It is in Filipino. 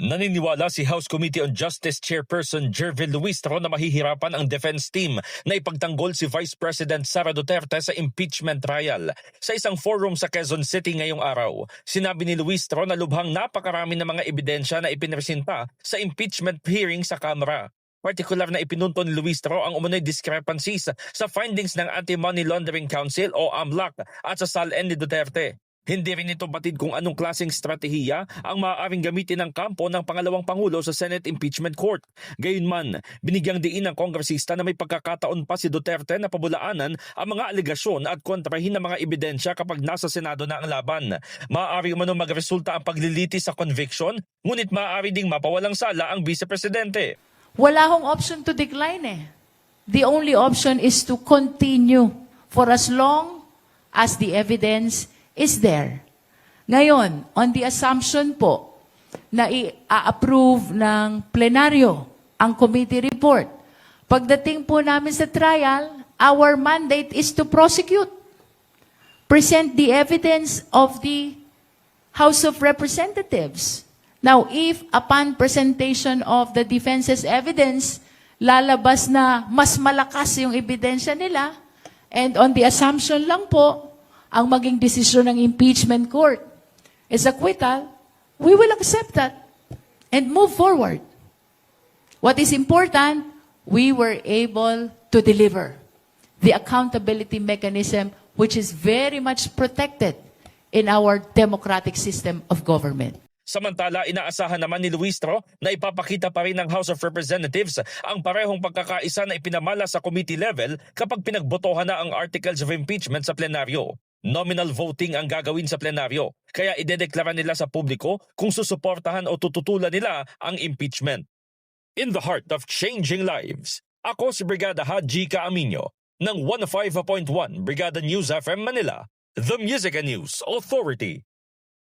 Naniniwala si House Committee on Justice Chairperson Jervin Luistro na mahihirapan ang defense team na ipagtanggol si Vice President Sara Duterte sa impeachment trial. Sa isang forum sa Quezon City ngayong araw, sinabi ni Luistro na lubhang napakarami ng mga ebidensya na ipinresenta sa impeachment hearing sa Kamara. Partikular na ipinunto ni Luistro ang umunoy discrepancies sa findings ng Anti-Money Laundering Council o AMLAC at sa SALN ni Duterte. Hindi rin ito batid kung anong klaseng stratehiya ang maaaring gamitin ng kampo ng pangalawang Pangulo sa Senate Impeachment Court. Gayunman, binigyang diin ng kongresista na may pagkakataon pa si Duterte na pabulaanan ang mga aligasyon at kontrahin ng mga ebidensya kapag nasa Senado na ang laban. Maaari umano magresulta ang paglilitis sa conviction, ngunit maaari ding mapawalang sala ang Vice Presidente. Wala hong option to decline eh. The only option is to continue for as long as the evidence is there. Ngayon, on the assumption po na i-approve ng plenaryo ang committee report, pagdating po namin sa trial, our mandate is to prosecute. Present the evidence of the House of Representatives. Now, if upon presentation of the defense's evidence, lalabas na mas malakas yung ebidensya nila, and on the assumption lang po, ang maging desisyon ng impeachment court is acquittal, we will accept that and move forward. What is important, we were able to deliver the accountability mechanism which is very much protected in our democratic system of government. Samantala, inaasahan naman ni Luistro na ipapakita pa rin ng House of Representatives ang parehong pagkakaisa na ipinamala sa committee level kapag pinagbotohan na ang articles of impeachment sa plenaryo. Nominal voting ang gagawin sa plenaryo, kaya idedeklara nila sa publiko kung susuportahan o tututulan nila ang impeachment. In the heart of changing lives, ako si Brigada Haji Caaminio ng 105.1 Brigada News FM Manila, The Music and News Authority.